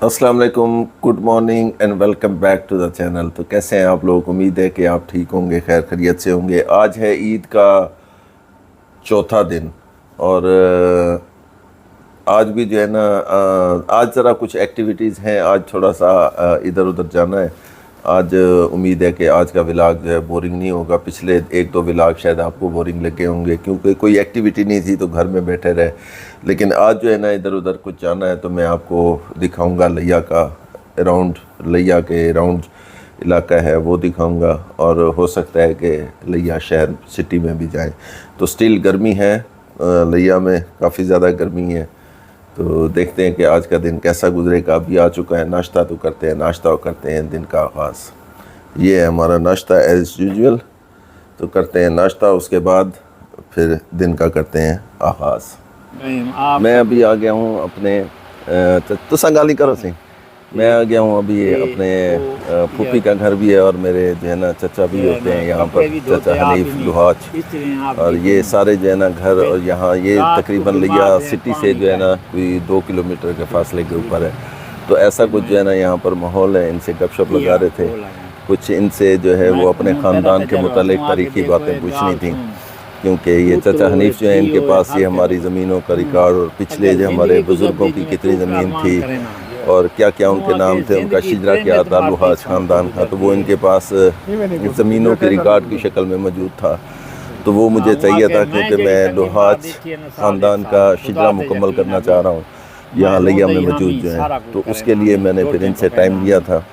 अस्सलाम वालेकुम, good morning and welcome back to the channel. तो कैसे हैं आप लोग? उम्मीद है कि आप ठीक होंगे, खैर खैरियत से होंगे। आज है ईद का चौथा दिन और आज भी जो है ना आज ज़रा कुछ एक्टिविटीज़ हैं। आज थोड़ा सा इधर उधर जाना है। आज उम्मीद है कि आज का व्लॉग जो है बोरिंग नहीं होगा। पिछले एक दो व्लॉग शायद आपको बोरिंग लगे होंगे क्योंकि कोई एक्टिविटी नहीं थी तो घर में बैठे रहे। लेकिन आज जो है ना इधर उधर कुछ जाना है तो मैं आपको दिखाऊंगा। लिया का अराउंड, लिया के अराउंड इलाका है वो दिखाऊंगा और हो सकता है कि लिया शहर सिटी में भी जाएं। तो स्टिल गर्मी है, लिया में काफ़ी ज़्यादा गर्मी है। तो देखते हैं कि आज का दिन कैसा गुजरेगा। अभी आ चुका है, नाश्ता तो करते हैं, नाश्ता करते हैं दिन का आगाज़। ये है हमारा नाश्ता एज़ यूजुअल। तो करते हैं नाश्ता, उसके बाद फिर दिन का करते हैं आगाज़। मैं अभी आ गया हूँ अपने तो संगाली करो सी। मैं आ गया हूँ अभी अपने फूफी का घर भी है और मेरे जो है ना चचा भी होते हैं यहाँ पर, चचा हनीफ लुहाच। और ये सारे जो है ना घर, और यहाँ ये तकरीबन लिया सिटी से जो है ना कोई 2 किलोमीटर के फासले के ऊपर है। तो ऐसा कुछ जो है ना यहाँ पर माहौल है। इनसे गपशप लगा रहे थे, कुछ इनसे जो है वो अपने ख़ानदान के मुतालिक तारीख़ी बातें पूछनी थी क्योंकि ये चचा हनीफ जो है इनके पास ये हमारी ज़मीनों का रिकॉर्ड और पिछले जो हमारे बुज़ुर्गों की कितनी ज़मीन थी और क्या क्या उनके नाम थे, उनका शिजरा क्या था लुहाज ख़ानदान का। तो वो इनके पास ज़मीनों के रिकॉर्ड की शक्ल में मौजूद था। तो वो मुझे चाहिए था क्योंकि मैं लुहाज ख़ानदान का शिजरा मुकम्मल करना चाह रहा हूँ यहाँ लिया में मौजूद जो है। तो उसके लिए मैंने फिर इनसे टाइम लिया था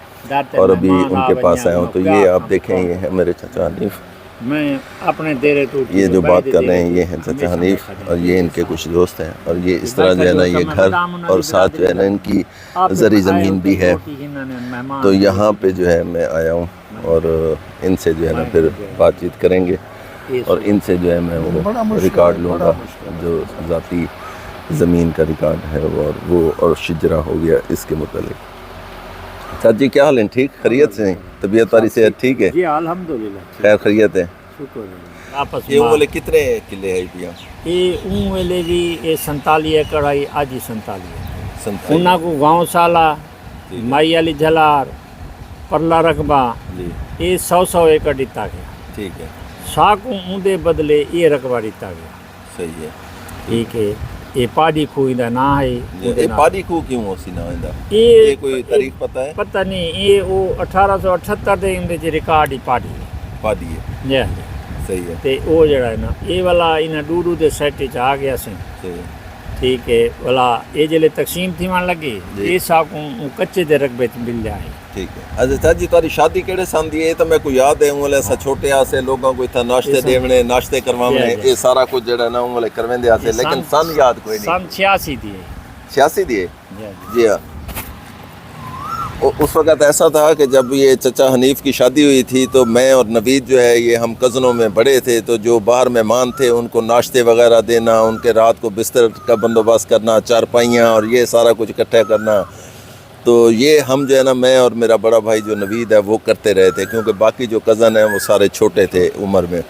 और अभी उनके पास आया हूँ। तो ये आप देखें, ये है मेरे चचा हनीफ। मैं अपने तेरे तो ये जो बात कर रहे हैं ये हैं चचा हनीफ और ये इनके कुछ दोस्त हैं। और ये इस तरह जो है ना ये घर और साथ जो है ना इनकी ज़री ज़मीन भी है। तो यहाँ पे जो है मैं आया हूँ और इनसे जो है ना फिर बातचीत करेंगे और इनसे जो है मैं वो रिकॉर्ड लूँगा जो ज़ाती ज़मीन का रिकॉर्ड है वो और शिजरा हो गया इसके मुतालिक। चाची क्या हाल है? ठीक खैरियत से? तबीयत वाली सेहत ठीक है? जी अल्हम्दुलिल्लाह खैर खैरियत है। शुक्र है। आपस ये वाले कितने किले है पिया? ये वेले जी ये 47 एकड़ आई आज ही 47 उन्ना को गाँव साला माई अली झलार परला रकबा ये 100 एकड़ दिता गया। ठीक है। साकू ऊंदे बदले ये रकबा दिता गया। सही है, ठीक है। ये पाड़ी खूह दा ना है। ये पाड़ी खूह क्यों होसी ना होंदा? ये कोई तारीख पता है? पता नहीं। ये वो 1878 ਦੇ ਇੰਦੇ ਚ ਰਿਕਾਰਡ ਹੀ ਪਾੜੀ है। ਜੀ सही है। ਤੇ ਉਹ ਜਿਹੜਾ ਹੈ ਨਾ ਇਹ ਵਾਲਾ ਇਹਨਾਂ ਡੂਡੂ ਦੇ ਸੈਟ ਚ ਆ ਗਿਆ ਸੀ। ठीक है। वाला ये जले तकसीम थी मान लगी ये साकू कच्चे दे रकबे च मिल जाए। ठीक है। अच्छा चाची तारी शादी केड़े सन दी है? तो मैं को याद है वाले सा छोटे आसे लोगों को इतना नाश्ते देवने नाश्ते करवाने ये सारा कुछ जड़ा ना वाले करवेंदे आसे, लेकिन सन याद कोई नहीं। सन 86 दी है। 86 दी है जी हाँ। उस वक़्त ऐसा था कि जब ये चचा हनीफ की शादी हुई थी तो मैं और नवीद जो है ये हम कज़नों में बड़े थे। तो जो बाहर मेहमान थे उनको नाश्ते वगैरह देना, उनके रात को बिस्तर का बंदोबस्त करना, चारपाइयाँ और ये सारा कुछ इकट्ठा करना। तो ये हम जो है ना मैं और मेरा बड़ा भाई जो नवीद है वो करते रहे थे क्योंकि बाकी जो कज़न हैं वो सारे छोटे थे उम्र में।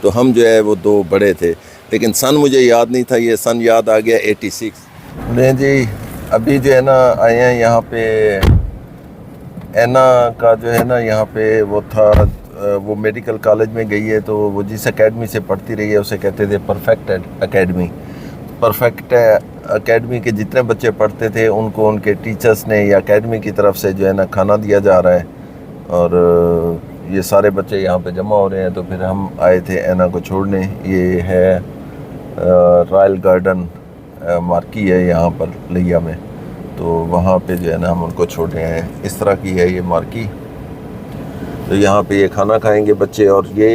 तो हम जो है वो 2 बड़े थे। लेकिन सन मुझे याद नहीं था, ये सन याद आ गया 86। नहीं जी, अभी जो है ना आए हैं यहाँ पे ऐना का जो है ना यहाँ पे वो था, वो मेडिकल कॉलेज में गई है। तो वो जिस एकेडमी से पढ़ती रही है उसे कहते थे परफेक्ट एकेडमी। परफेक्ट एकेडमी के जितने बच्चे पढ़ते थे उनको उनके टीचर्स ने या एकेडमी की तरफ से जो है ना खाना दिया जा रहा है और ये सारे बच्चे यहाँ पे जमा हो रहे हैं। तो फिर हम आए थे ऐना को छोड़ने। ये है रॉयल गार्डन मार्की है यहाँ पर लिया में। तो वहाँ पे जो है ना हम उनको छोड़ रहे हैं। इस तरह की है ये मार्की। तो यहाँ पे ये खाना खाएंगे बच्चे। और ये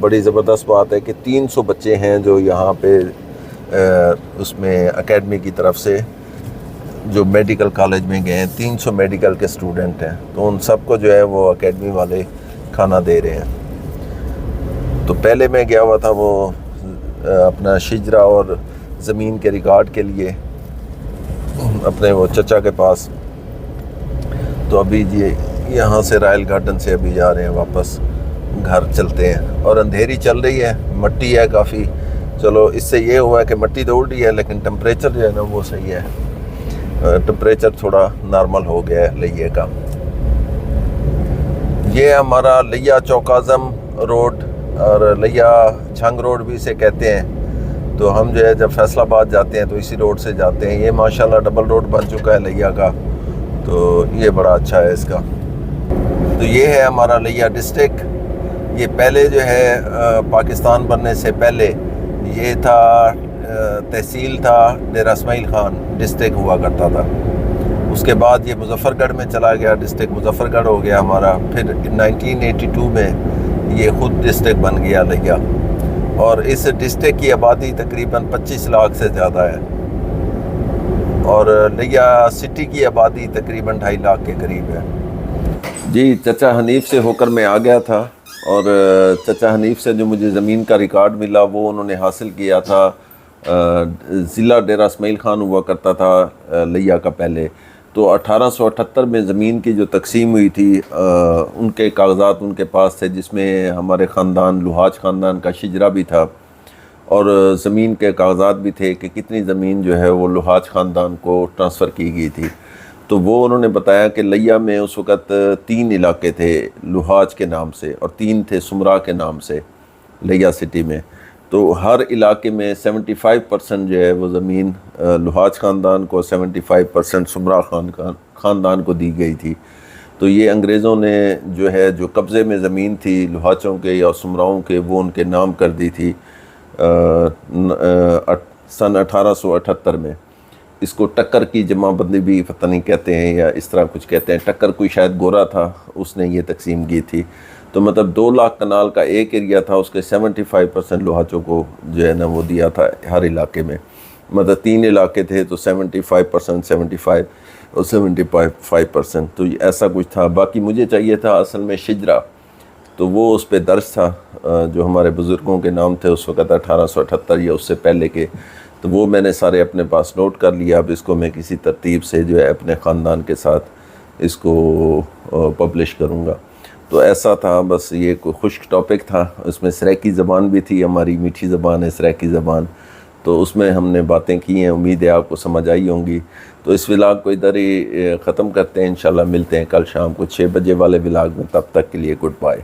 बड़ी ज़बरदस्त बात है कि 300 बच्चे हैं जो यहाँ पे उसमें एकेडमी की तरफ से जो मेडिकल कॉलेज में गए हैं। 300 मेडिकल के स्टूडेंट हैं। तो उन सबको जो है वो एकेडमी वाले खाना दे रहे हैं। तो पहले मैं गया हुआ था वो अपना शिजरा और ज़मीन के रिकॉर्ड के लिए अपने वो चचा के पास। तो अभी ये यहाँ से रॉयल गार्डन से अभी जा रहे हैं वापस घर चलते हैं। और अंधेरी चल रही है, मट्टी है काफ़ी। चलो इससे ये हुआ है कि मट्टी तो उड़ रही है लेकिन टेम्परेचर जो है ना वो सही है। ٹمپریچر تھوڑا نارمل ہو گیا ہے لئے کا. یہ ہمارا لیا چوک اعظم روڈ اور لیا جھنگ روڈ بھی اسے کہتے ہیں. تو ہم جو ہے جب فیصل آباد جاتے ہیں تو اسی روڈ سے جاتے ہیں. یہ ماشاءاللہ ڈبل روڈ بن چکا ہے لیا کا, تو یہ بڑا اچھا ہے اس کا. تو یہ ہے ہمارا لیا ڈسٹرکٹ. یہ پہلے جو ہے پاکستان بننے سے پہلے یہ تھا تحصیل تھا ڈیرہ اسماعیل خان, ڈسٹرکٹ ہوا کرتا تھا. اس کے بعد یہ مظفر گڑھ میں چلا گیا, ڈسٹرکٹ مظفر گڑھ ہو گیا ہمارا. پھر 1982 میں یہ خود ڈسٹرکٹ بن گیا لیا, اور اس ڈسٹرکٹ کی آبادی تقریباً 25 لاکھ سے زیادہ ہے, اور لیا سٹی کی آبادی تقریباً 2.5 لاکھ کے قریب ہے. جی چچا حنیف سے ہو کر میں آ گیا تھا, اور چچا حنیف سے جو مجھے زمین کا ریکارڈ ملا وہ انہوں نے حاصل کیا تھا. ضلع ڈیرہ اسماعیل خان ہوا کرتا تھا لیا کا پہلے. تو 1878 میں زمین کی جو تقسیم ہوئی تھی ان کے کاغذات ان کے پاس تھے, جس میں ہمارے خاندان لوہاج خاندان کا شجرہ بھی تھا, اور زمین کے کاغذات بھی تھے کہ کتنی زمین جو ہے وہ لوہاج خاندان کو ٹرانسفر کی گئی تھی. تو وہ انہوں نے بتایا کہ لیا میں اس وقت 3 علاقے تھے لوہاج کے نام سے, اور 3 تھے سمرا کے نام سے لیا سٹی میں. تو ہر علاقے میں 75% جو ہے وہ زمین لوہاج خاندان کو, 75% سمرا خاندان کو دی گئی تھی. تو یہ انگریزوں نے جو ہے جو قبضے میں زمین تھی لوہاچوں کے یا سمراؤں کے, وہ ان کے نام کر دی تھی سن 1878 میں. اس کو ٹکر کی جمع بندی بھی پتہ نہیں کہتے ہیں یا اس طرح کچھ کہتے ہیں. ٹکر کوئی شاید گورا تھا, اس نے یہ تقسیم کی تھی. تو مطلب 2 لاکھ کنال کا ایک ایریا تھا, اس کے 75% لوہاچوں کو جو ہے نا وہ دیا تھا ہر علاقے میں. مطلب 3 علاقے تھے تو 75%, 75 اور 75%. تو ایسا کچھ تھا. باقی مجھے چاہیے تھا اصل میں شجرہ, تو وہ اس پہ درج تھا جو ہمارے بزرگوں کے نام تھے اس وقت 1878 یا اس سے پہلے کے. تو وہ میں نے سارے اپنے پاس نوٹ کر لیا. اب اس کو میں کسی ترتیب سے جو ہے اپنے خاندان کے ساتھ اس کو پبلش کروں گا. تو ایسا تھا, بس یہ کوئی خشک ٹاپک تھا. اس میں سریکی زبان بھی تھی, ہماری میٹھی زبان ہے سریکی زبان, تو اس میں ہم نے باتیں کی ہیں. امید ہے آپ کو سمجھ آئی ہوں گی. تو اس ولاگ کو ادھر ہی ختم کرتے ہیں. انشاءاللہ ملتے ہیں کل شام کو 6 بجے والے ولاگ میں. تب تک کے لیے گڈ بائے.